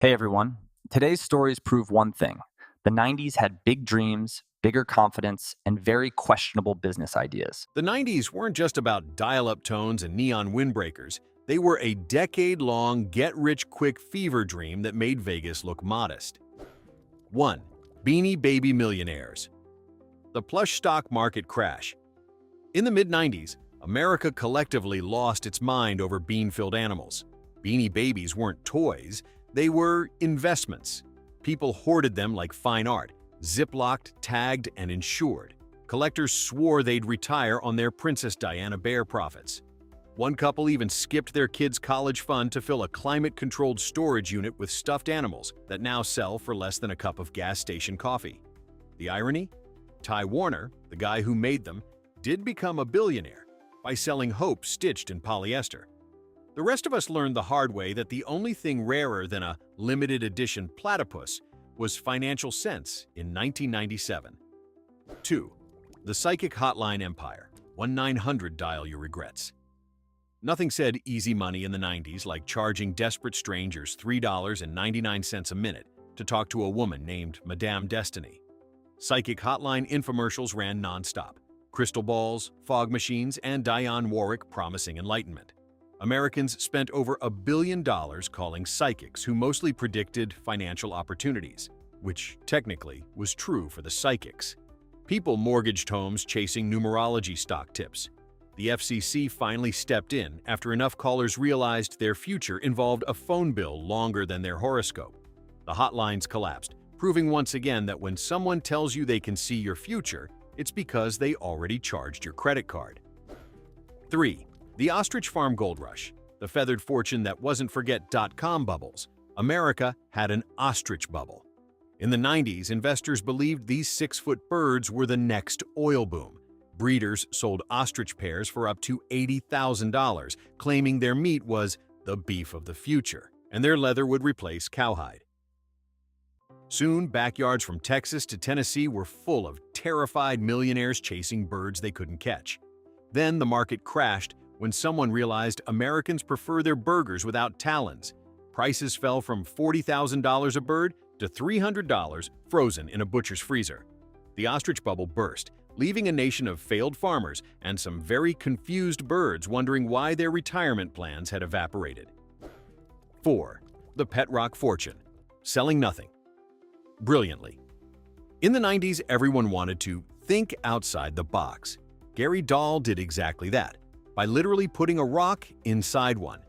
Hey everyone. Today's stories prove one thing: the 90s had big dreams, bigger confidence, and very questionable business ideas. The 90s weren't just about dial-up tones and neon windbreakers. They were a decade-long get-rich-quick fever dream that made Vegas look modest. 1. Beanie Baby millionaires. The plush stock market crash. In the mid-90s, America collectively lost its mind over bean-filled animals. Beanie Babies weren't toys, they were investments. People hoarded them like fine art, ziplocked, tagged, and insured. Collectors swore they'd retire on their Princess Diana bear profits. One couple even skipped their kids' college fund to fill a climate-controlled storage unit with stuffed animals that now sell for less than a cup of gas station coffee. The irony? Ty Warner, the guy who made them, did become a billionaire by selling hope stitched in polyester. The rest of us learned the hard way that the only thing rarer than a limited edition platypus was financial sense in 1997. 2. The psychic hotline empire. 1-900 dial your regrets. Nothing said easy money in the 90s like charging desperate strangers $3.99 a minute to talk to a woman named Madame Destiny. Psychic hotline infomercials ran nonstop. Crystal balls, fog machines, and Dionne Warwick promising enlightenment. Americans spent over $1 billion calling psychics who mostly predicted financial opportunities, which technically was true for the psychics. People mortgaged homes chasing numerology stock tips. The FCC finally stepped in after enough callers realized their future involved a phone bill longer than their horoscope. The hotlines collapsed, proving once again that when someone tells you they can see your future, it's because they already charged your credit card. 3. The ostrich farm gold rush, the feathered fortune that wasn't forget.com bubbles. America had an ostrich bubble. In the 90s, investors believed these 6-foot birds were the next oil boom. Breeders sold ostrich pairs for up to $80,000, claiming their meat was the beef of the future, and their leather would replace cowhide. Soon, backyards from Texas to Tennessee were full of terrified millionaires chasing birds they couldn't catch. Then the market crashed when someone realized Americans prefer their burgers without talons. Prices fell from $40,000 a bird to $300 frozen in a butcher's freezer. The ostrich bubble burst, leaving a nation of failed farmers and some very confused birds wondering why their retirement plans had evaporated. 4. The pet rock fortune. Selling nothing. Brilliantly. In the 90s, everyone wanted to think outside the box. Gary Dahl did exactly that, by literally putting a rock inside one.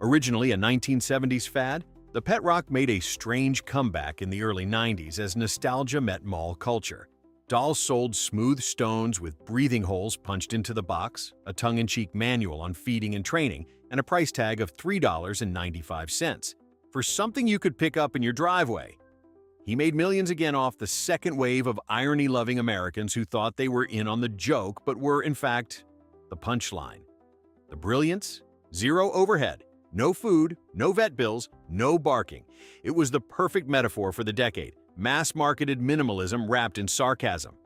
Originally a 1970s fad, the pet rock made a strange comeback in the early 90s as nostalgia met mall culture. Dolls sold smooth stones with breathing holes punched into the box, a tongue-in-cheek manual on feeding and training, and a price tag of $3.95 for something you could pick up in your driveway. He made millions again off the second wave of irony-loving Americans who thought they were in on the joke but were, in fact, the punchline. The brilliance? Zero overhead, no food, no vet bills, no barking. It was the perfect metaphor for the decade. Mass-marketed minimalism wrapped in sarcasm.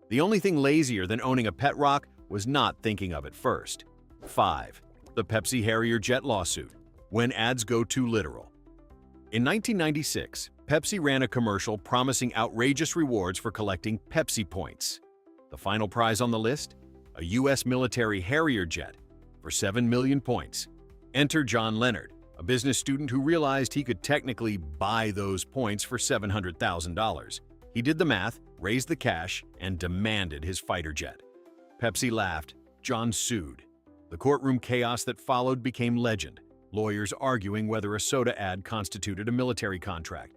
The only thing lazier than owning a pet rock was not thinking of it first. 5. The Pepsi Harrier jet lawsuit. When ads go too literal. In 1996, Pepsi ran a commercial promising outrageous rewards for collecting Pepsi points. The final prize on the list? A U.S. military Harrier jet for 7 million points. Enter John Leonard, a business student who realized he could technically buy those points for $700,000. He did the math, raised the cash, and demanded his fighter jet. Pepsi laughed. John sued. The courtroom chaos that followed became legend, lawyers arguing whether a soda ad constituted a military contract.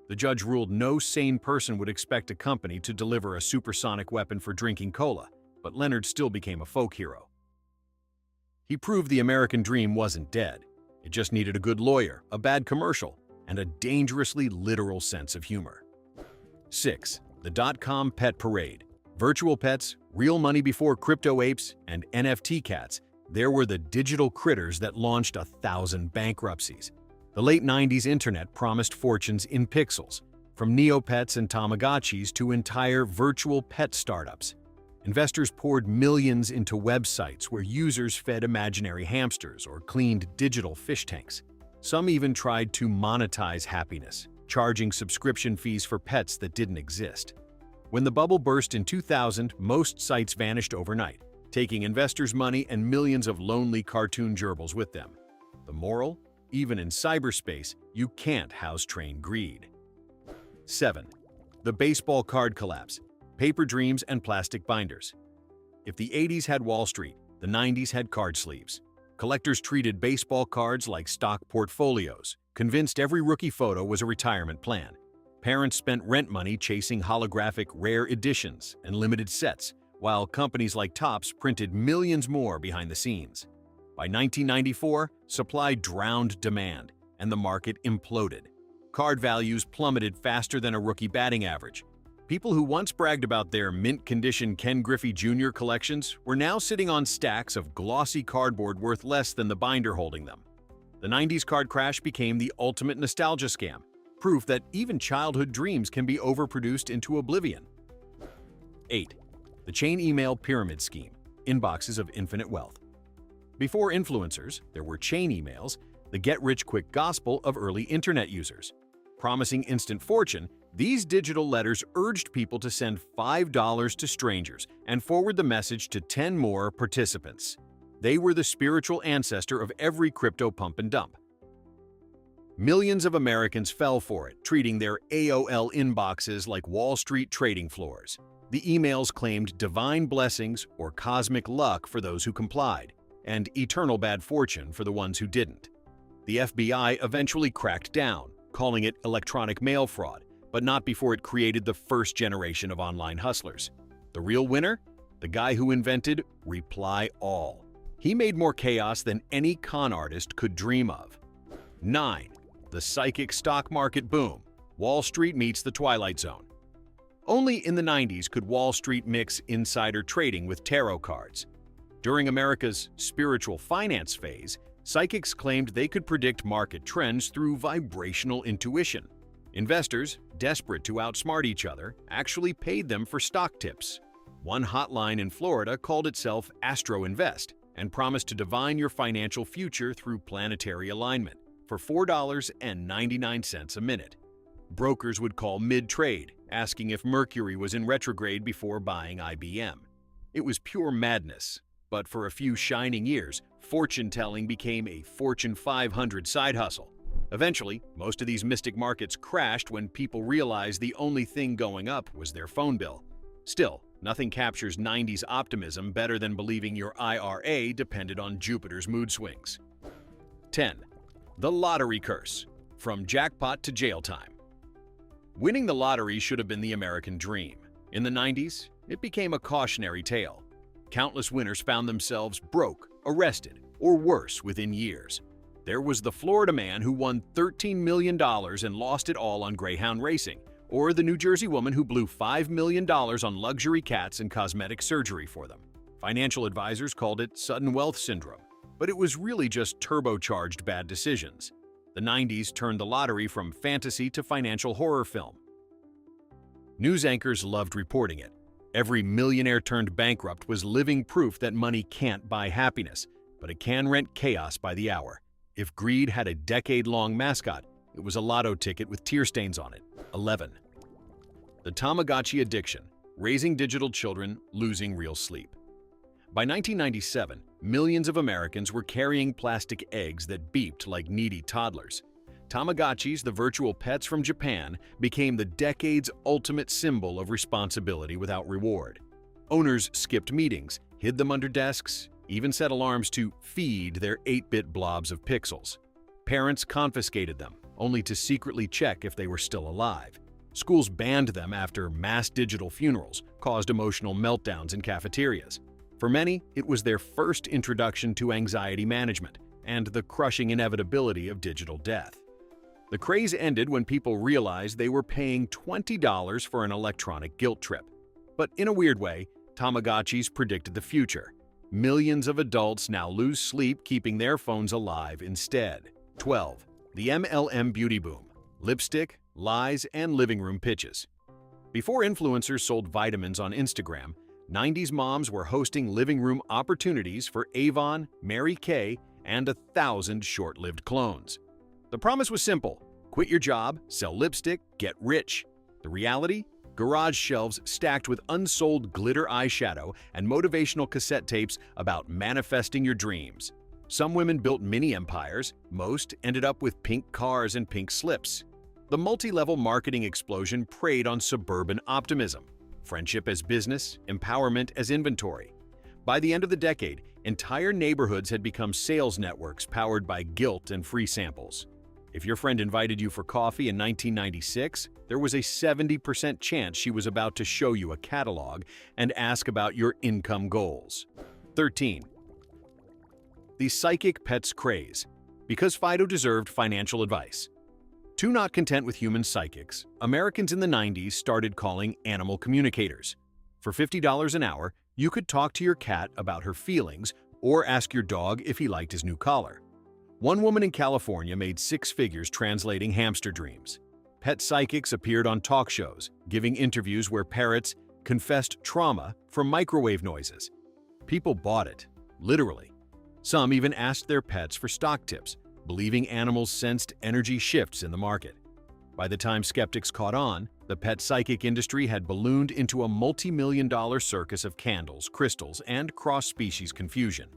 The judge ruled no sane person would expect a company to deliver a supersonic weapon for drinking cola, but Leonard still became a folk hero. He proved the American dream wasn't dead. It just needed a good lawyer, a bad commercial, and a dangerously literal sense of humor. 6. The dot-com pet parade. Virtual pets, real money before crypto apes, and NFT cats. There were the digital critters that launched 1,000 bankruptcies. The late 90s internet promised fortunes in pixels, from Neopets and Tamagotchis to entire virtual pet startups. Investors poured millions into websites where users fed imaginary hamsters or cleaned digital fish tanks. Some even tried to monetize happiness, charging subscription fees for pets that didn't exist. When the bubble burst in 2000, most sites vanished overnight, taking investors' money and millions of lonely cartoon gerbils with them. The moral? Even in cyberspace, you can't house-train greed. 7. The baseball card collapse, paper dreams and plastic binders. If the 80s had Wall Street, the 90s had card sleeves. Collectors treated baseball cards like stock portfolios, convinced every rookie photo was a retirement plan. Parents spent rent money chasing holographic rare editions and limited sets, while companies like Topps printed millions more behind the scenes. By 1994, supply drowned demand, and the market imploded. Card values plummeted faster than a rookie batting average. People who once bragged about their mint-condition Ken Griffey Jr. collections were now sitting on stacks of glossy cardboard worth less than the binder holding them. The 90s card crash became the ultimate nostalgia scam, proof that even childhood dreams can be overproduced into oblivion. 8. The chain email pyramid scheme, inboxes of infinite wealth. Before influencers, there were chain emails, the get-rich-quick gospel of early internet users. Promising instant fortune, these digital letters urged people to send $5 to strangers and forward the message to 10 more participants. They were the spiritual ancestor of every crypto pump and dump. Millions of Americans fell for it, treating their AOL inboxes like Wall Street trading floors. The emails claimed divine blessings or cosmic luck for those who complied, and eternal bad fortune for the ones who didn't. The FBI eventually cracked down, calling it electronic mail fraud, but not before it created the first generation of online hustlers. The real winner? The guy who invented Reply All. He made more chaos than any con artist could dream of. 9. The psychic stock market boom. Wall Street meets the Twilight Zone. Only in the 90s could Wall Street mix insider trading with tarot cards. During America's spiritual finance phase, psychics claimed they could predict market trends through vibrational intuition. Investors, desperate to outsmart each other, actually paid them for stock tips. One hotline in Florida called itself Astro Invest and promised to divine your financial future through planetary alignment for $4.99 a minute. Brokers would call mid-trade, asking if Mercury was in retrograde before buying IBM. It was pure madness, but for a few shining years, fortune-telling became a Fortune 500 side hustle. Eventually, most of these mystic markets crashed when people realized the only thing going up was their phone bill. Still, nothing captures 90s optimism better than believing your IRA depended on Jupiter's mood swings. 10. The lottery curse. From jackpot to jail time. Winning the lottery should have been the American dream. In the 90s, it became a cautionary tale. Countless winners found themselves broke, arrested, or worse within years. There was the Florida man who won $13 million and lost it all on Greyhound racing, or the New Jersey woman who blew $5 million on luxury cats and cosmetic surgery for them. Financial advisors called it sudden wealth syndrome, but it was really just turbocharged bad decisions. The 90s turned the lottery from fantasy to financial horror film. News anchors loved reporting it. Every millionaire turned bankrupt was living proof that money can't buy happiness, but it can rent chaos by the hour. If greed had a decade-long mascot, it was a lotto ticket with tear stains on it. 11. The Tamagotchi addiction, raising digital children, losing real sleep. By 1997, millions of Americans were carrying plastic eggs that beeped like needy toddlers. Tamagotchis, the virtual pets from Japan, became the decade's ultimate symbol of responsibility without reward. Owners skipped meetings, hid them under desks, even set alarms to feed their 8-bit blobs of pixels. Parents confiscated them, only to secretly check if they were still alive. Schools banned them after mass digital funerals caused emotional meltdowns in cafeterias. For many, it was their first introduction to anxiety management and the crushing inevitability of digital death. The craze ended when people realized they were paying $20 for an electronic guilt trip. But in a weird way, Tamagotchis predicted the future. Millions of adults now lose sleep keeping their phones alive instead. 12. The MLM beauty boom. Lipstick, lies, and living room pitches. Before influencers sold vitamins on Instagram, 90s moms were hosting living room opportunities for Avon, Mary Kay, and 1,000 short-lived clones. The promise was simple: quit your job, sell lipstick, get rich. The reality? Garage shelves stacked with unsold glitter eyeshadow and motivational cassette tapes about manifesting your dreams. Some women built mini empires, most ended up with pink cars and pink slips. The multi-level marketing explosion preyed on suburban optimism, friendship as business, empowerment as inventory. By the end of the decade, entire neighborhoods had become sales networks powered by guilt and free samples. If your friend invited you for coffee in 1996, there was a 70% chance she was about to show you a catalog and ask about your income goals. 13. The psychic pets craze. Because Fido deserved financial advice. Too not content with human psychics, Americans in the 90s started calling animal communicators. For $50 an hour, you could talk to your cat about her feelings or ask your dog if he liked his new collar. One woman in California made 6 figures translating hamster dreams. Pet psychics appeared on talk shows, giving interviews where parrots confessed trauma from microwave noises. People bought it, literally. Some even asked their pets for stock tips, believing animals sensed energy shifts in the market. By the time skeptics caught on, the pet psychic industry had ballooned into a multi-million-dollar circus of candles, crystals, and cross-species confusion.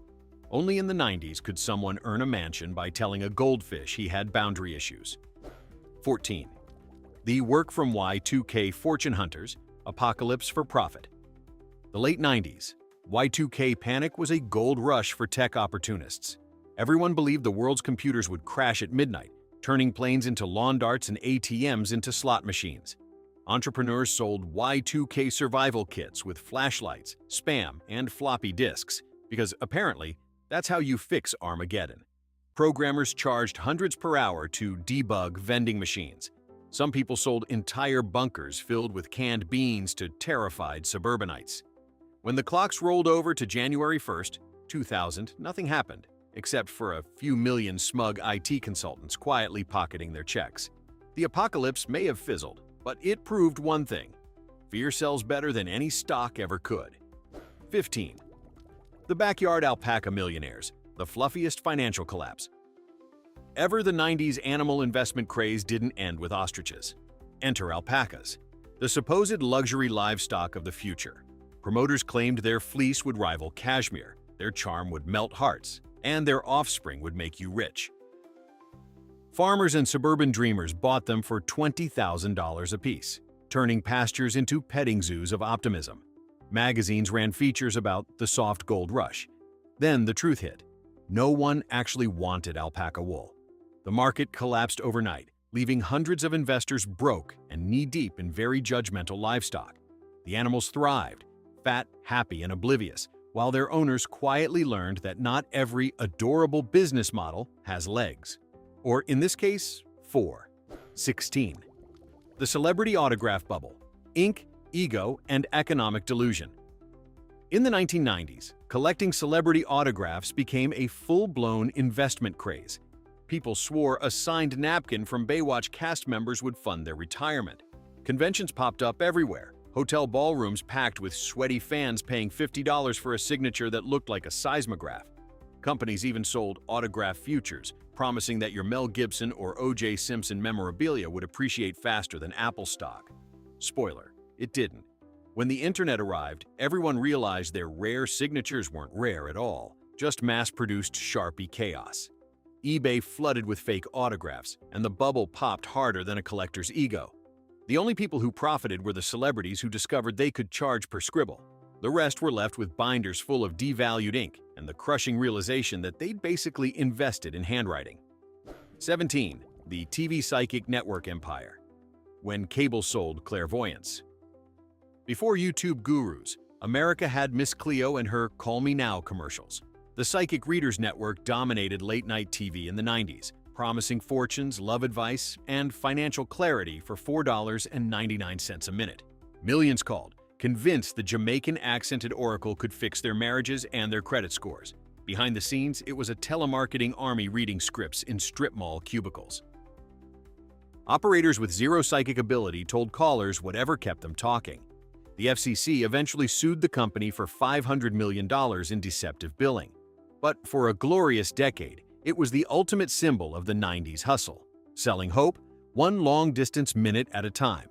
Only in the 90s could someone earn a mansion by telling a goldfish he had boundary issues. 14. The work from Y2K fortune hunters, apocalypse for profit. The late 90s, Y2K panic was a gold rush for tech opportunists. Everyone believed the world's computers would crash at midnight, turning planes into lawn darts and ATMs into slot machines. Entrepreneurs sold Y2K survival kits with flashlights, spam, and floppy disks, because apparently, that's how you fix Armageddon. Programmers charged hundreds per hour to debug vending machines. Some people sold entire bunkers filled with canned beans to terrified suburbanites. When the clocks rolled over to January 1st, 2000, nothing happened, except for a few million smug IT consultants quietly pocketing their checks. The apocalypse may have fizzled, but it proved one thing: fear sells better than any stock ever could. 15. The backyard alpaca millionaires, the fluffiest financial collapse. Ever the 90s animal investment craze didn't end with ostriches. Enter alpacas, the supposed luxury livestock of the future. Promoters claimed their fleece would rival cashmere, their charm would melt hearts, and their offspring would make you rich. Farmers and suburban dreamers bought them for $20,000 apiece, turning pastures into petting zoos of optimism. Magazines ran features about the soft gold rush. Then the truth hit. No one actually wanted alpaca wool. The market collapsed overnight, leaving hundreds of investors broke and knee-deep in very judgmental livestock. The animals thrived, fat, happy, and oblivious, while their owners quietly learned that not every adorable business model has legs. Or in this case, 4. 16. The celebrity autograph bubble. Ink, ego, and economic delusion. In the 1990s, collecting celebrity autographs became a full-blown investment craze. People swore a signed napkin from Baywatch cast members would fund their retirement. Conventions popped up everywhere, hotel ballrooms packed with sweaty fans paying $50 for a signature that looked like a seismograph. Companies even sold autograph futures, promising that your Mel Gibson or O.J. Simpson memorabilia would appreciate faster than Apple stock. Spoiler, it didn't. When the internet arrived, everyone realized their rare signatures weren't rare at all, just mass-produced Sharpie chaos. eBay flooded with fake autographs, and the bubble popped harder than a collector's ego. The only people who profited were the celebrities who discovered they could charge per scribble. The rest were left with binders full of devalued ink and the crushing realization that they'd basically invested in handwriting. 17. The TV psychic network empire. When cable sold clairvoyance. Before YouTube gurus, America had Miss Cleo and her Call Me Now commercials. The Psychic Readers Network dominated late-night TV in the 90s, promising fortunes, love advice, and financial clarity for $4.99 a minute. Millions called, convinced the Jamaican-accented oracle could fix their marriages and their credit scores. Behind the scenes, it was a telemarketing army reading scripts in strip mall cubicles. Operators with zero psychic ability told callers whatever kept them talking. The FCC eventually sued the company for $500 million in deceptive billing. But for a glorious decade, it was the ultimate symbol of the 90s hustle. selling hope, one long-distance minute at a time.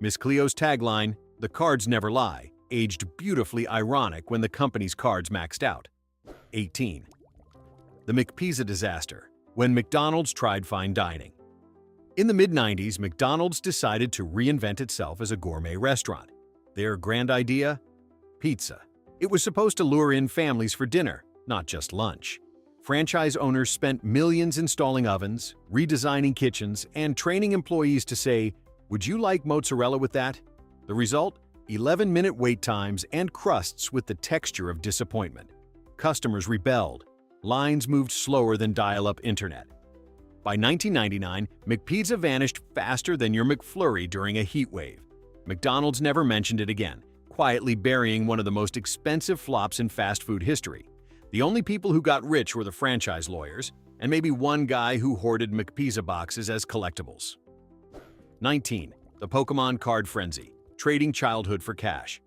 Miss Cleo's tagline, "The cards never lie," aged beautifully ironic when the company's cards maxed out. 18. The McPizza disaster, when McDonald's tried fine dining. In the mid-90s, McDonald's decided to reinvent itself as a gourmet restaurant. Their grand idea? Pizza. It was supposed to lure in families for dinner, not just lunch. Franchise owners spent millions installing ovens, redesigning kitchens, and training employees to say, "Would you like mozzarella with that?" The result? 11-minute wait times and crusts with the texture of disappointment. Customers rebelled. Lines moved slower than dial-up internet. By 1999, McPizza vanished faster than your McFlurry during a heat wave. McDonald's never mentioned it again, quietly burying one of the most expensive flops in fast food history. The only people who got rich were the franchise lawyers, and maybe one guy who hoarded McPizza boxes as collectibles. 19. The Pokémon card frenzy, trading childhood for cash.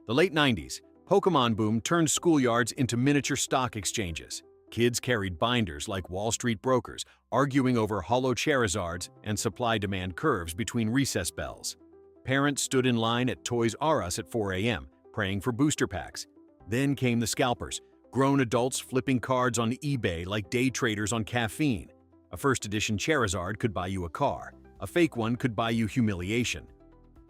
The late 90s, Pokémon boom turned schoolyards into miniature stock exchanges. Kids carried binders like Wall Street brokers, arguing over Hula Chairs and supply-demand curves between recess bells. Parents stood in line at Toys R Us at 4 a.m., praying for booster packs. Then came the scalpers, grown adults flipping cards on eBay like day traders on caffeine. A first-edition Charizard could buy you a car. A fake one could buy you humiliation.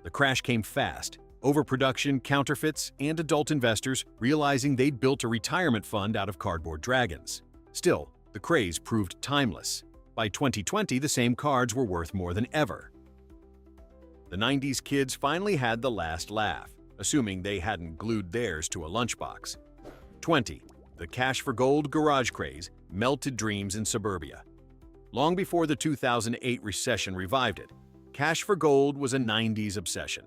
The crash came fast. Overproduction, counterfeits, and adult investors realizing they'd built a retirement fund out of cardboard dragons. Still, the craze proved timeless. By 2020, the same cards were worth more than ever. The 90s kids finally had the last laugh, assuming they hadn't glued theirs to a lunchbox. 20. The cash for gold garage craze melted dreams in suburbia. Long before the 2008 recession revived it, cash for gold was a 90s obsession.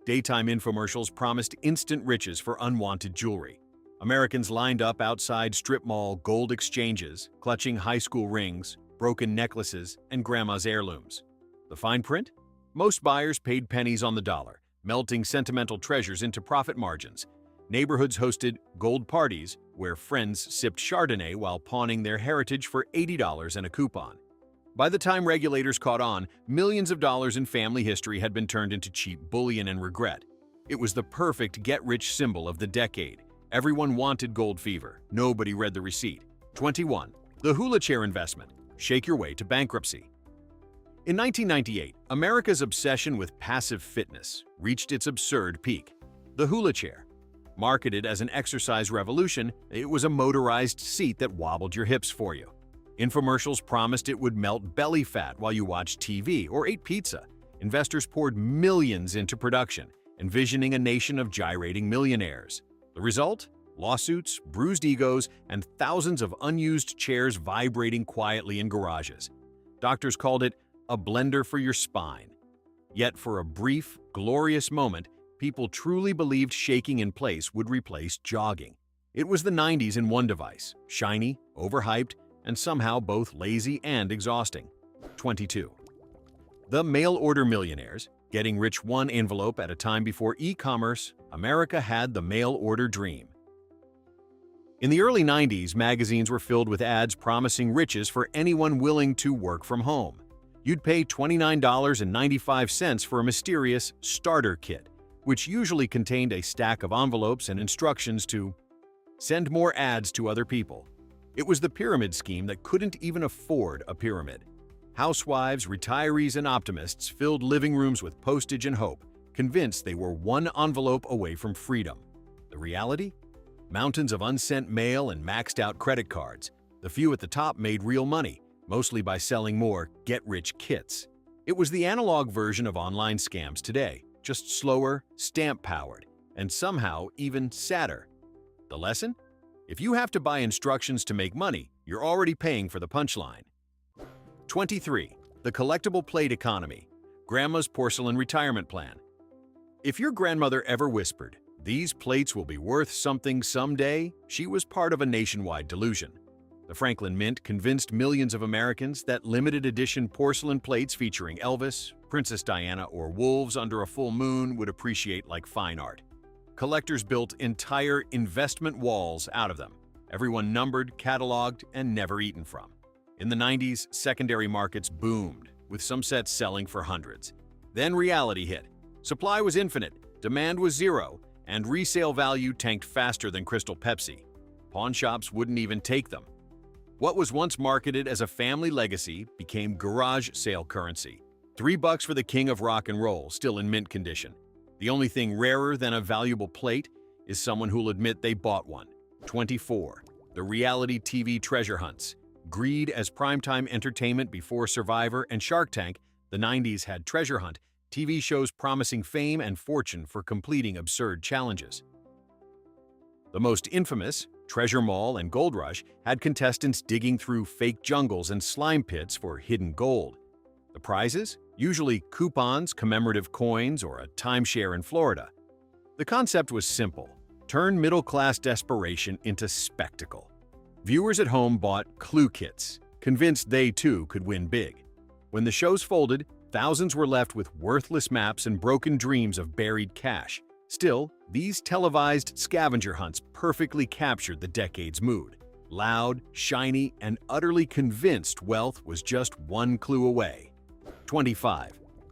Daytime infomercials promised instant riches for unwanted jewelry. Americans lined up outside strip mall gold exchanges, clutching high school rings, broken necklaces, and grandma's heirlooms. The fine print? Most buyers paid pennies on the dollar, melting sentimental treasures into profit margins. Neighborhoods hosted gold parties where friends sipped Chardonnay while pawning their heritage for $80 and a coupon. By the time regulators caught on, millions of dollars in family history had been turned into cheap bullion and regret. It was the perfect get-rich symbol of the decade. Everyone wanted gold fever. Nobody read the receipt. 21. The Hula Chair investment. Shake your way to bankruptcy. In 1998, America's obsession with passive fitness reached its absurd peak. The Hula Chair. Marketed as an exercise revolution, it was a motorized seat that wobbled your hips for you. Infomercials promised it would melt belly fat while you watched TV or ate pizza. Investors poured millions into production, envisioning a nation of gyrating millionaires. The result? Lawsuits, bruised egos, and thousands of unused chairs vibrating quietly in garages. Doctors called it a blender for your spine. Yet for a brief, glorious moment, people truly believed shaking in place would replace jogging. It was the 90s in one device, shiny, overhyped, and somehow both lazy and exhausting. 22. The mail-order millionaires, getting rich one envelope at a time before e-commerce, America had the mail-order dream. In the early 90s, magazines were filled with ads promising riches for anyone willing to work from home. You'd pay $29.95 for a mysterious starter kit, which usually contained a stack of envelopes and instructions to send more ads to other people. It was the pyramid scheme that couldn't even afford a pyramid. Housewives, retirees, and optimists filled living rooms with postage and hope, convinced they were one envelope away from freedom. The reality? Mountains of unsent mail and maxed-out credit cards. The few at the top made real money, mostly by selling more get-rich kits. It was the analog version of online scams today, just slower, stamp-powered, and somehow even sadder. The lesson? If you have to buy instructions to make money, you're already paying for the punchline. 23. The collectible plate economy. Grandma's porcelain retirement plan. If your grandmother ever whispered, "These plates will be worth something someday," she was part of a nationwide delusion. The Franklin Mint convinced millions of Americans that limited edition porcelain plates featuring Elvis, Princess Diana, or wolves under a full moon would appreciate like fine art. Collectors built entire investment walls out of them, everyone numbered, cataloged, and never eaten from. In the 90s, secondary markets boomed, with some sets selling for hundreds. Then reality hit. Supply was infinite, demand was zero, and resale value tanked faster than Crystal Pepsi. Pawn shops wouldn't even take them. What was once marketed as a family legacy became garage sale currency. $3 for the king of rock and roll, still in mint condition. The only thing rarer than a valuable plate is someone who'll admit they bought one. 24. The reality TV treasure hunts. Greed as primetime entertainment before Survivor and Shark Tank, the 90s had treasure hunt, TV shows promising fame and fortune for completing absurd challenges. The most infamous, Treasure Mall and Gold Rush, had contestants digging through fake jungles and slime pits for hidden gold. The prizes? Usually coupons, commemorative coins, or a timeshare in Florida. The concept was simple: turn middle-class desperation into spectacle. Viewers at home bought clue kits, convinced they too could win big. When the shows folded, thousands were left with worthless maps and broken dreams of buried cash. Still, these televised scavenger hunts perfectly captured the decade's mood. Loud, shiny, and utterly convinced wealth was just one clue away. 25.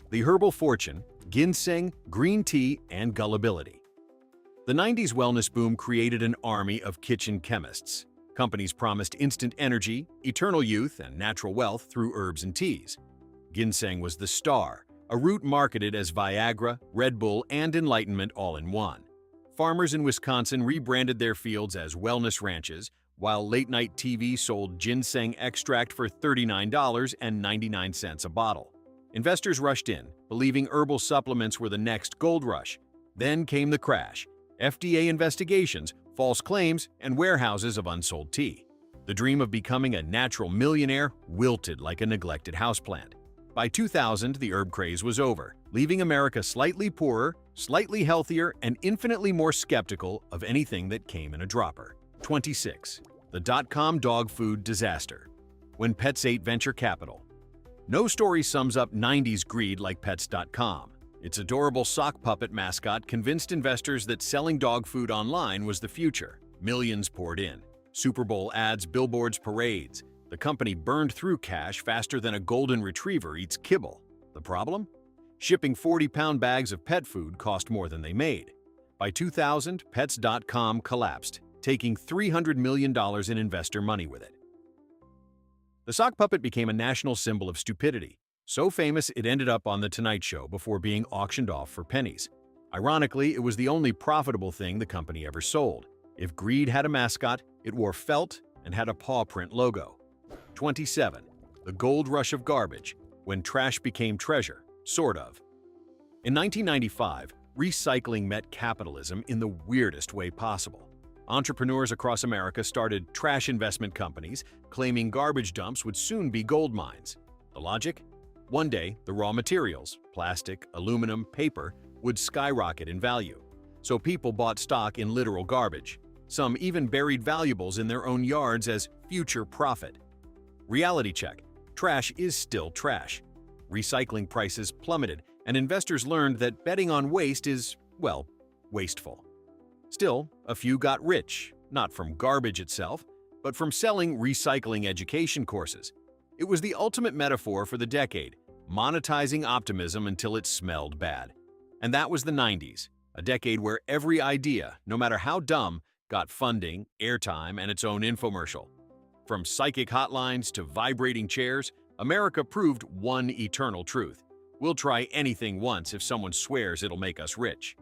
The herbal fortune, ginseng, green tea, and gullibility. The 90s wellness boom created an army of kitchen chemists. Companies promised instant energy, eternal youth, and natural wealth through herbs and teas. Ginseng was the star, a root marketed as Viagra, Red Bull, and enlightenment all in one. Farmers in Wisconsin rebranded their fields as wellness ranches, while late-night TV sold ginseng extract for $39.99 a bottle. Investors rushed in, believing herbal supplements were the next gold rush. Then came the crash: FDA investigations, false claims, and warehouses of unsold tea. The dream of becoming a natural millionaire wilted like a neglected houseplant. By 2000, the herb craze was over, leaving America slightly poorer, slightly healthier, and infinitely more skeptical of anything that came in a dropper. 26. The dot-com dog food disaster. When pets ate venture capital. No story sums up 90s greed like Pets.com. Its adorable sock puppet mascot convinced investors that selling dog food online was the future. Millions poured in. Super Bowl ads, billboards, parades. The company burned through cash faster than a golden retriever eats kibble. The problem? Shipping 40-pound bags of pet food cost more than they made. By 2000, Pets.com collapsed, taking $300 million in investor money with it. The sock puppet became a national symbol of stupidity, so famous it ended up on The Tonight Show before being auctioned off for pennies. Ironically, it was the only profitable thing the company ever sold. If greed had a mascot, it wore felt and had a paw print logo. 27. The gold rush of garbage, when trash became treasure, sort of. In 1995, recycling met capitalism in the weirdest way possible. Entrepreneurs across America started trash investment companies, claiming garbage dumps would soon be gold mines. The logic? One day, the raw materials, plastic, aluminum, paper, would skyrocket in value. So people bought stock in literal garbage. Some even buried valuables in their own yards as future profit. Reality check: trash is still trash. Recycling prices plummeted, and investors learned that betting on waste is, well, wasteful. Still, a few got rich, not from garbage itself, but from selling recycling education courses. It was the ultimate metaphor for the decade, monetizing optimism until it smelled bad. And that was the 90s, a decade where every idea, no matter how dumb, got funding, airtime, and its own infomercial. From psychic hotlines to vibrating chairs, America proved one eternal truth: we'll try anything once if someone swears it'll make us rich.